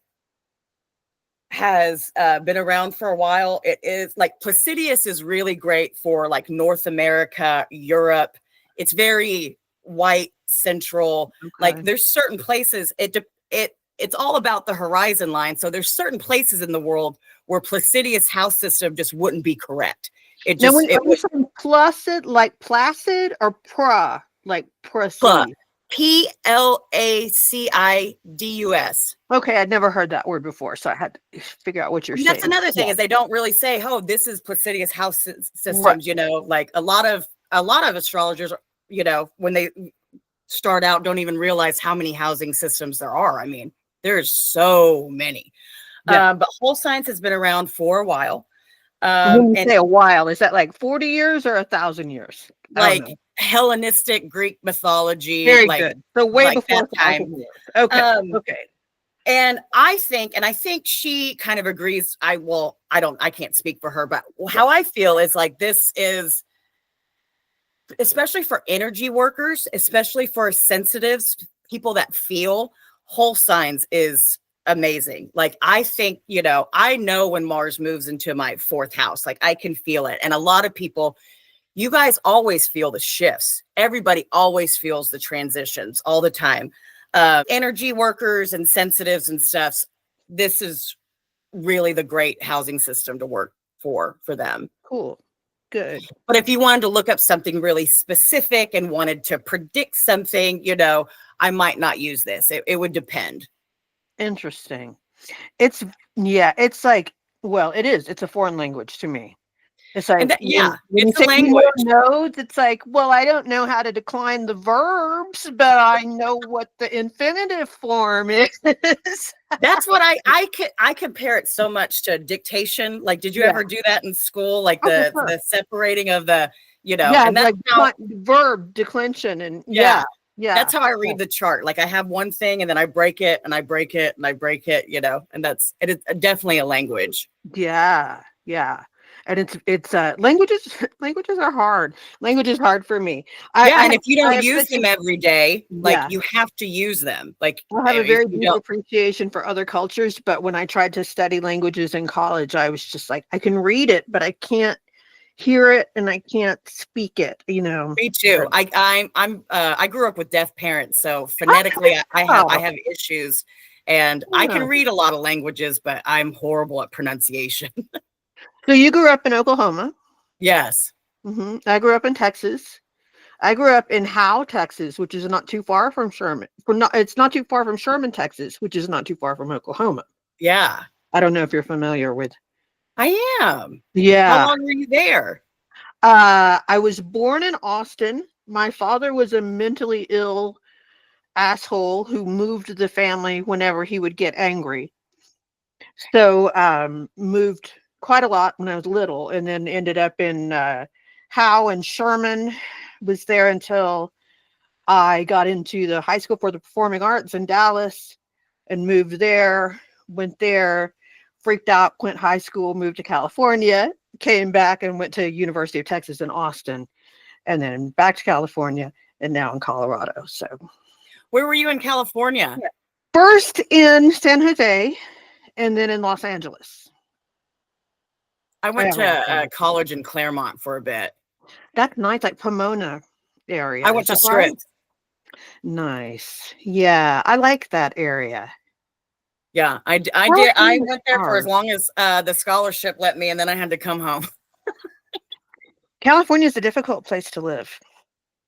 has been around for a while. It is like, Placidius is really great for like North America, Europe. It's very white central. Okay. Like, there's certain places it's all about the horizon line. So there's certain places in the world where Placidius house system just wouldn't be correct. It Now, just when you saying placid, like placid, or pra, like Cluck. proceed? Placidus. Okay, I'd never heard that word before, so I had to figure out what you're saying. That's another thing, is they don't really say, oh, this is Placidius house systems. Right. You know, like a lot of astrologers, you know, when they start out, don't even realize how many housing systems there are. I mean, there's so many. Yeah. But whole science has been around for a while. When you And say a while, is that like 40 years or 1,000 years? like Hellenistic Greek mythology. Very like, good. So way like before that time. 1,000 years. Okay. Okay. And I think she kind of agrees. I can't speak for her, but how I feel is like, this is, especially for energy workers, especially for sensitives, people that feel, whole signs is amazing. Like, I think, you know, I know when Mars moves into my fourth house, like, I can feel it. And a lot of people, you guys always feel the shifts. Everybody always feels the transitions all the time. Energy workers and sensitives and stuff, this is really the great housing system to work for them. Cool. Good. But if you wanted to look up something really specific and wanted to predict something, you know, I might not use this. It would depend. Interesting. It's like, well, it is. It's a foreign language to me. It's like, And when it's a language. Nodes, it's like, well, I don't know how to decline the verbs, but I know what the infinitive form is. That's what I compare it so much to dictation. Like, did you ever do that in school? Like the separating of the, you know, and that's like verb declension and yeah. That's how I read the chart. Like, I have one thing and then I break it and I break it and I break it, you know, and it is definitely a language. Yeah. And it's languages are hard. Language is hard for me. Yeah, I and have, if you I don't have use such them a, every day, like yeah. you have to use them. Like I have a if very you deep don't, appreciation for other cultures, but when I tried to study languages in college, I was just like, I can read it, but I can't hear it and I can't speak it, you know. me too. So- I grew up with deaf parents, so phonetically I Oh, have issues, and I can yeah. read a lot of languages, but I'm horrible at pronunciation. So you grew up in Oklahoma. Yes. I grew up in Texas. I grew up in Howe, Texas, which is not too far from Sherman. It's not too far from Sherman, Texas, which is not too far from Oklahoma. Yeah, I don't know if you're familiar with. I am. How Yeah. long were you there? I was born in Austin. My father was a mentally ill asshole who moved the family whenever he would get angry. So moved quite a lot when I was little, and then ended up in Howe and Sherman. Was there until I got into the high school for the performing arts in Dallas and moved there, went there, freaked out, quit high school, moved to California, came back and went to University of Texas in Austin, and then back to California, and now in Colorado. So Where were you in California? first in San Jose and then in Los Angeles. I went to Los Angeles. college in Claremont for a bit. That's nice, like Pomona area. I Is went to that right? Scripps. Nice. Yeah, I like that area. Yeah, I did. I California's went there for as hard. long as the scholarship let me, and then I had to come home. California is a difficult place to live.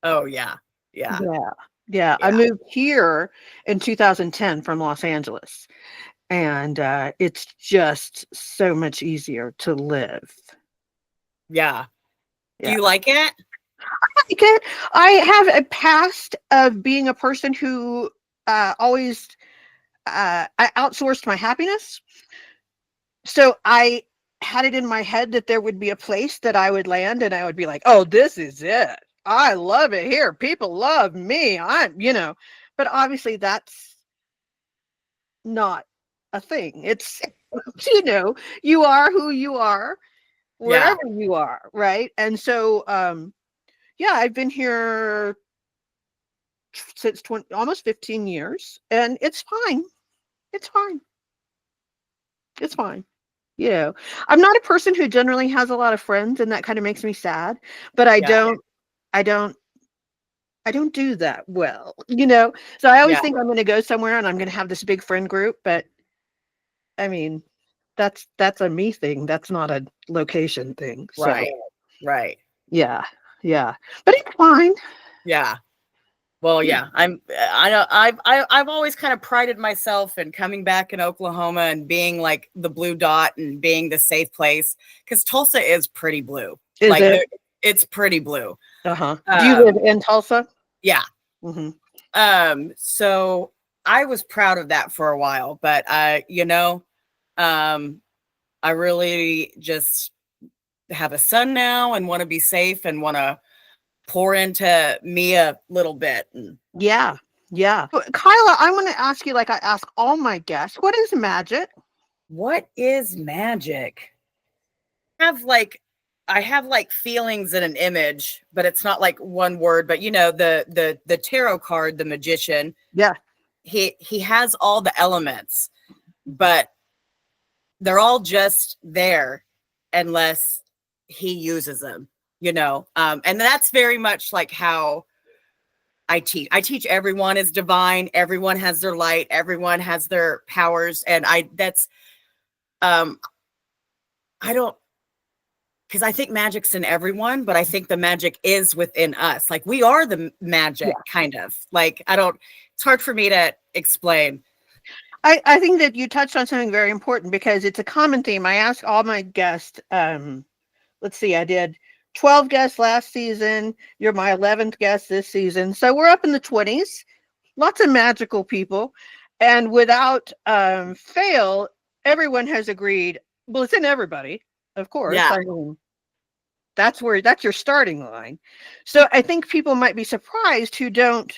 Oh yeah, yeah, Yeah. I yeah, moved here in 2010 from Los Angeles, and it's just so much easier to live. yeah. Do Yeah. you like it? Like it. I have a past of being a person who always I outsourced my happiness. So I had it in my head that there would be a place that I would land and I would be like, oh, this is it. I love it here. People love me. But obviously that's not a thing. It's, you are who you are, Yeah, wherever you are. Right. And so, yeah, I've been here since almost 15 years and it's fine. It's fine. It's fine. I'm not a person who generally has a lot of friends, and that kind of makes me sad, but yeah, I don't I don't do that well, so I always yeah. think I'm going to go somewhere and I'm going to have this big friend group, but I mean that's a me thing, that's not a location thing. So Right, right. yeah, but it's fine. Yeah. Well, yeah. I know. I've always kind of prided myself in coming back in Oklahoma and being like the blue dot and being the safe place, because Tulsa is pretty blue. Is Like it? it's pretty blue. Do you live in Tulsa? Yeah. Hmm. So I was proud of that for a while, but I really just have a son now and want to be safe and want to pour into me a little bit. And Yeah. But Kyla, I want to ask you, like I ask all my guests, what is magic? what is magic? I have like feelings in an image, but it's not like one word. But the tarot card, the magician, Yeah. he has all the elements, but they're all just there unless he uses them, and that's very much like how I teach everyone is divine, everyone has their light, everyone has their powers, and I don't, because I think magic's in everyone, but I think the magic is within us. Like we are the magic, kind of. Like it's hard for me to explain. I think that you touched on something very important because it's a common theme. I ask all my guests, let's see, I did 12 guests last season. You're my 11th guest this season. So we're up in the 20s, lots of magical people. And without fail, everyone has agreed. Well, it's in everybody, of course. Yeah. I mean, that's your starting line. So I think people might be surprised who don't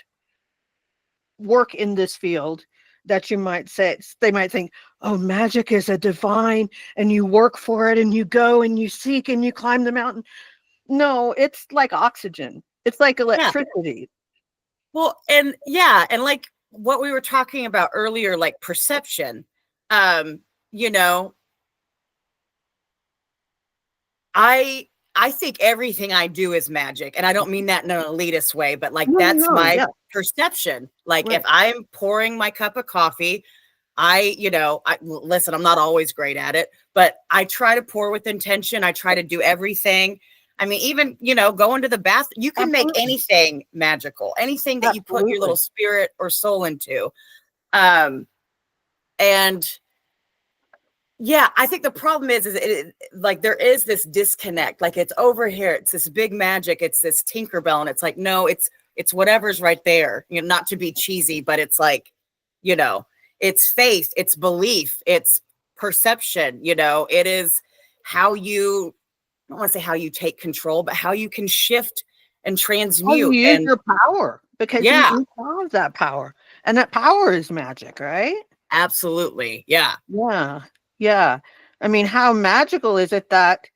work in this field, that you might say, they might think, oh, magic is a divine, and you work for it, and you go and you seek and you climb the mountain. No, it's like oxygen. It's like Yeah. electricity. Well, and yeah, and like what we were talking about earlier, like perception, you know, I think everything I do is magic, and I don't mean that in an elitist way, but like that's my Yeah. perception. Like Right. if I'm pouring my cup of coffee, listen, I'm not always great at it, but I try to pour with intention. I try to do everything. I mean, even, going to the bath, you can make Absolutely. anything magical, anything that you put your little spirit or soul into. And yeah, I think the problem is like there is this disconnect. Like it's over here, it's this big magic, it's this Tinkerbell, and it's like, no, it's whatever's right there. Not to be cheesy, but it's like, it's faith, it's belief, it's perception. It is how you, I don't want to say how you take control, but how you can shift and Oh, transmute. you use And your power because yeah, you have that power, and that power is magic, right? absolutely. Yeah. Yeah. Yeah. I mean, how magical is it that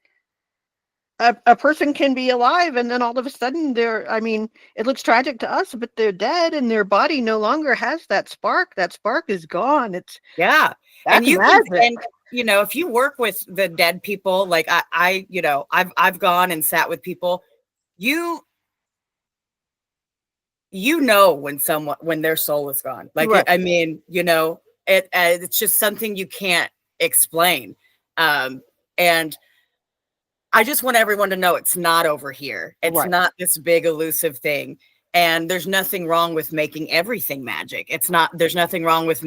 a person can be alive and then all of a sudden it looks tragic to us, but they're dead and their body no longer has that spark. That spark is gone. Yeah. That's And magic. if you work with the dead people, like I've gone and sat with people, you when their soul is gone. Like, Right. it's just something you can't explain. And I just want everyone to know it's not over here. It's Right. not this big elusive thing. And there's nothing wrong with making everything magic. There's nothing wrong with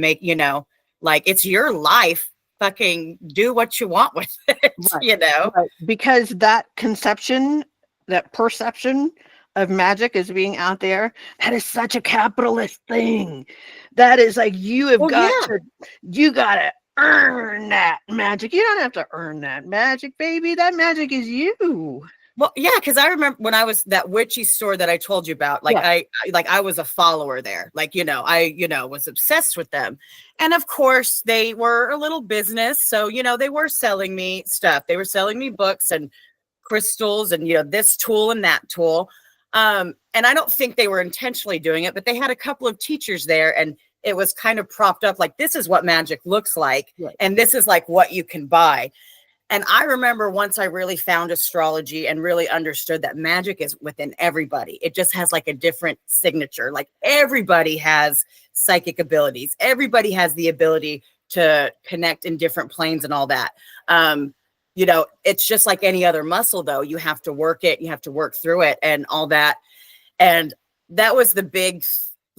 like it's your life. Fucking do what you want with it, Right. Right. Because that conception, that perception of magic as being out there, that is such a capitalist thing. That is like you gotta earn that magic. You don't have to earn that magic, baby. That magic is you. Well, yeah, because I remember when I was that witchy store that I told you about, like I was a follower there. Like, I was obsessed with them. And of course they were a little business. So, they were selling me stuff. They were selling me books and crystals and this tool and that tool. And I don't think they were intentionally doing it, but they had a couple of teachers there, and it was kind of propped up like, this is what magic looks like. Right. And this is like what you can buy. And I remember once I really found astrology and really understood that magic is within everybody. It just has like a different signature. Like everybody has psychic abilities. Everybody has the ability to connect in different planes and all that. It's just like any other muscle, though. You have to work it. You have to work through it and all that. And that was the big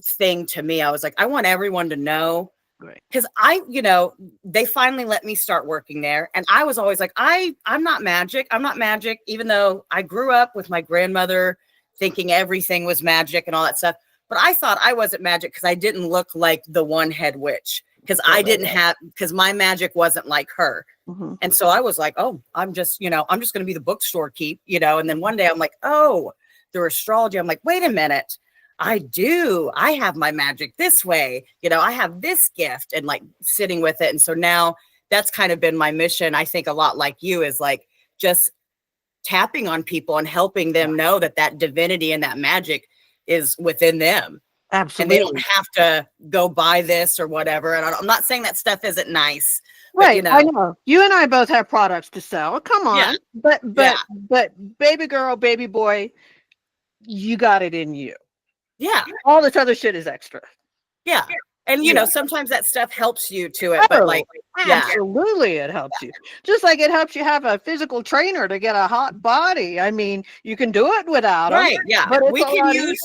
thing to me. I was like, I want everyone to know. Right. Because they finally let me start working there. And I was always like, I'm not magic. I'm not magic, even though I grew up with my grandmother thinking everything was magic and all that stuff. But I thought I wasn't magic because I didn't look like the one head witch, because because my magic wasn't like her. Mm-hmm. And so I was like, oh, I'm just going to be the bookstore keep, And then one day I'm like, oh, through astrology, I'm like, wait a minute. I have my magic this way, I have this gift, and like sitting with it. And so now that's kind of been my mission. I think a lot like you is like just tapping on people and helping them know that divinity and that magic is within them. Absolutely. And they don't have to go buy this or whatever. And I'm not saying that stuff isn't nice. Right. But, I know. You and I both have products to sell. Come on. Yeah. But baby girl, baby boy, you got it in you. Yeah. All this other shit is extra. Yeah. And, sometimes that stuff helps you to it. But like, absolutely, it helps you. Just like it helps you have a physical trainer to get a hot body. I mean, you can do it without them. Right. Yeah. But we can use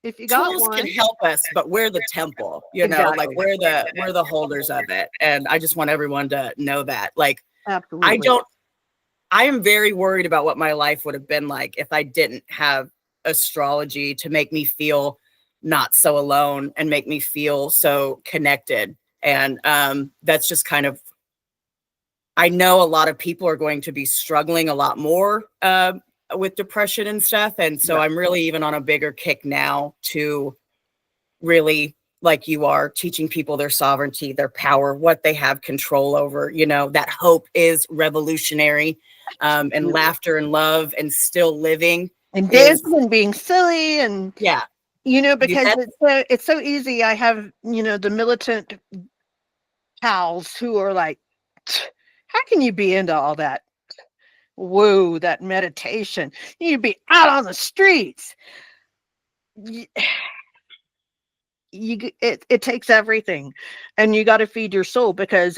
if you got tools one. Can help us, but we're the temple, like we're the holders of it. And I just want everyone to know that. Like, absolutely. I am very worried about what my life would have been like if I didn't have astrology to make me feel not so alone and make me feel so connected. And that's just kind of, I know a lot of people are going to be struggling a lot more with depression and stuff. And so I'm really even on a bigger kick now to really like you are, teaching people their sovereignty, their power, what they have control over, that hope is revolutionary, and laughter and love and still living And is, dancing and being silly and, yeah. because That's- it's so easy. I have, the militant pals who are like, how can you be into all that? Whoa, that meditation. You need to be out on the streets. It takes everything, and you got to feed your soul, because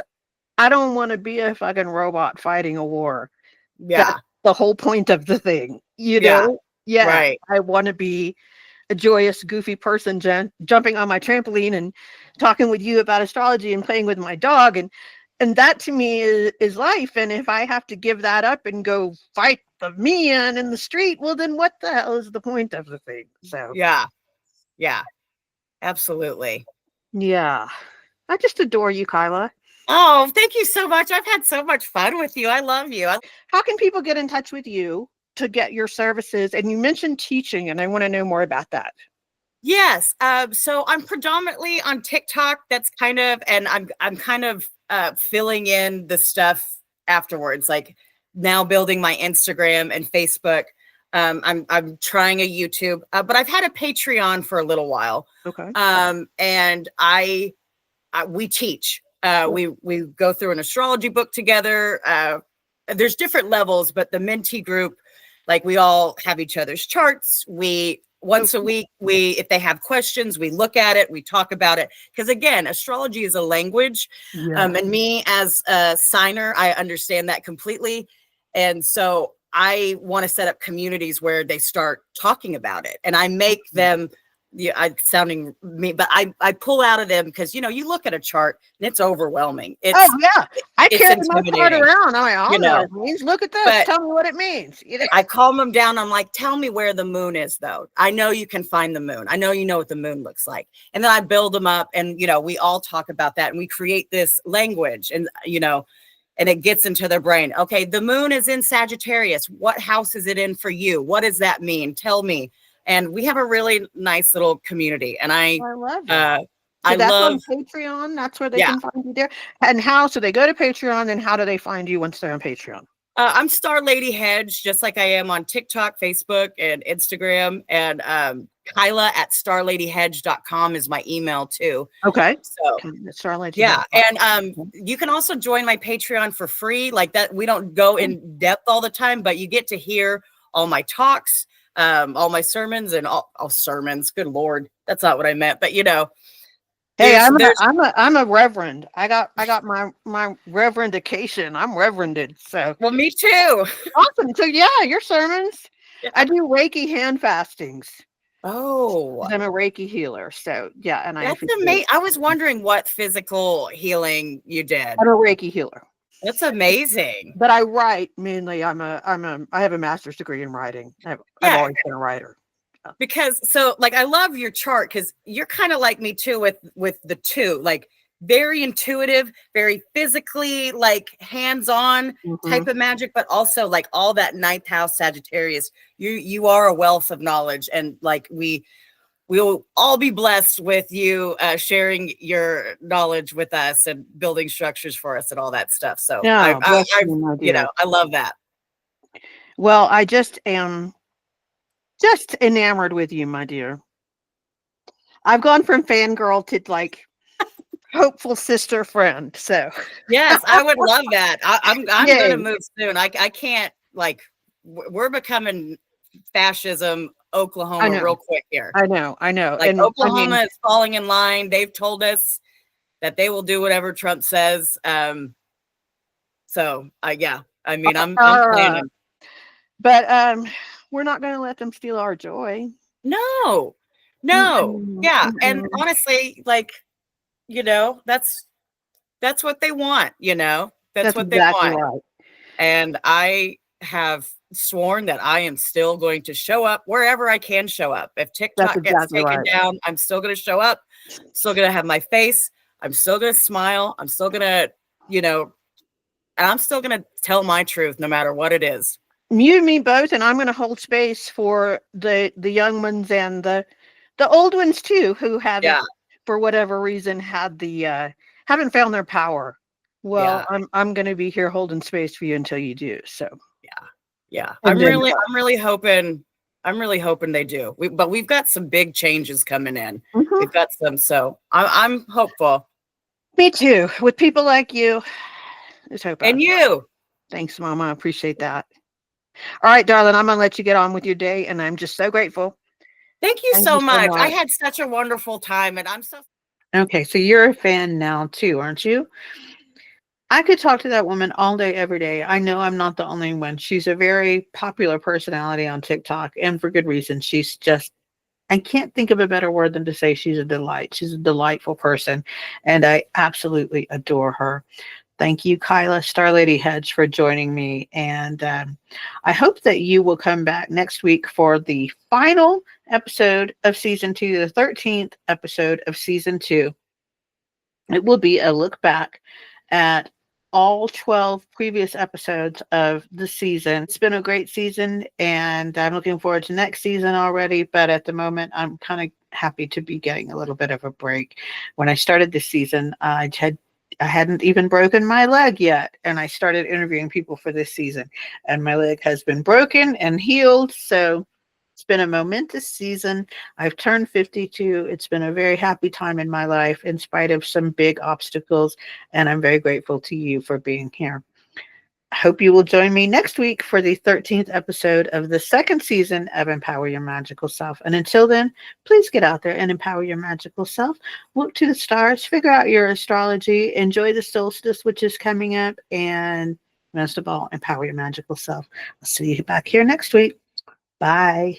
I don't want to be a fucking robot fighting a war. yeah. That's the whole point of the thing, Yeah. Yeah, Right. I want to be a joyous, goofy person jumping on my trampoline and talking with you about astrology and playing with my dog, and that to me is life. And if I have to give that up and go fight the man in the street, well, then what the hell is the point of the thing? So Yeah. Yeah. Absolutely. yeah, I just adore you, Kyla. Oh, thank you so much. I've had so much fun with you. I love you. How can people get in touch with you to get your services? And you mentioned teaching, and I want to know more about that. Yes. So I'm predominantly on TikTok. That's kind of, and I'm kind of filling in the stuff afterwards, like now building my Instagram and Facebook. I'm trying a YouTube, but I've had a Patreon for a little while. Okay. And we teach. We go through an astrology book together. There's different levels, but the mentee group, like, we all have each other's charts. Once a week, if they have questions, we look at it, we talk about it. Because again, astrology is a language. Yeah. And me as a signer, I understand that completely. And so I want to set up communities where they start talking about it. And I make them, I'm sounding me, but I pull out of them, because, you look at a chart and it's overwhelming. I carry my chart around. I don't know what it means. Look at this. Tell me what it means. I calm them down. I'm like, tell me where the moon is, though. I know you can find the moon. I know you know what the moon looks like. And then I build them up, and we all talk about that, and we create this language, and and it gets into their brain. Okay, the moon is in Sagittarius. What house is it in for you? What does that mean? Tell me. And we have a really nice little community, and I love it. So that's on Patreon. That's where they can find you there. And how? So they go to Patreon, and how do they find you once they're on Patreon? I'm StarLady Hedge, just like I am on TikTok, Facebook, and Instagram. And Kyla at StarLadyHedge.com is my email too. Okay. So StarLady. Yeah. And you can also join my Patreon for free. Like that, we don't go in depth all the time, but you get to hear all my talks, all my sermons, and all sermons. Good Lord. That's not what I meant. But hey, I'm a reverend. I got my reverendication. I'm reverended. So well, me too. Awesome. So yeah, your sermons. Yeah. I do Reiki hand fastings. Oh, I'm a Reiki healer. So yeah, and that's amazing. I was wondering what physical healing you did. I'm a Reiki healer. That's amazing. But I write mainly. I have a master's degree in writing. I've always been a writer. Because I love your chart, because you're kind of like me too with the two, like very intuitive, very physically, like hands-on type of magic, but also like all that ninth house Sagittarius. You are a wealth of knowledge, and like we'll all be blessed with you sharing your knowledge with us and building structures for us and all that stuff. So I love that. Well, I just am enamored with you, my dear. I've gone from fangirl to like hopeful sister friend. So yes, I would love that. I'm going to move soon. I can't, like, we're becoming fascism Oklahoma real quick here. I know. Like, and Oklahoma is falling in line. They've told us that they will do whatever Trump says. So I'm planning. But we're not going to let them steal our joy. No. Yeah. And honestly, like, that's what they want, that's what they want. Right. And I have sworn that I am still going to show up wherever I can show up. If TikTok gets taken down, I'm still going to show up, still going to have my face. I'm still going to smile. I'm still going to, and I'm still going to tell my truth no matter what it is. You and me both, and I'm going to hold space for the young ones and the old ones too, who have for whatever reason, had the haven't found their power. Well, I'm going to be here holding space for you until you do. So yeah. And then- I'm really hoping they do. But we've got some big changes coming in. Mhm. We've got some, so I'm hopeful. Me too. With people like you, there's hope. And out there. you. Thanks, Mama. I appreciate that. All right, darling, I'm going to let you get on with your day, and I'm just so grateful. Thank you Thank so you so much. I much. had such a wonderful time, and I'm so. Okay, so you're a fan now too, aren't you? I could talk to that woman all day, every day. I know I'm not the only one. She's a very popular personality on TikTok, and for good reason. She's just, I can't think of a better word than to say she's a delight. She's a delightful person, and I absolutely adore her. Thank you, Kyla, StarLady Hedge, for joining me. And I hope that you will come back next week for the final episode of season 2, the 13th episode of season 2. It will be a look back at all 12 previous episodes of the season. It's been a great season, and I'm looking forward to next season already. But at the moment, I'm kind of happy to be getting a little bit of a break. When I started this season, I hadn't even broken my leg yet, and I started interviewing people for this season, and my leg has been broken and healed. So it's been a momentous season. I've turned 52. It's been a very happy time in my life in spite of some big obstacles, and I'm very grateful to you for being here. I hope you will join me next week for the 13th episode of the second season of Empower Your Magical Self. And until then, please get out there and empower your magical self. Look to the stars, figure out your astrology, enjoy the solstice, which is coming up, and most of all, empower your magical self. I'll see you back here next week. Bye.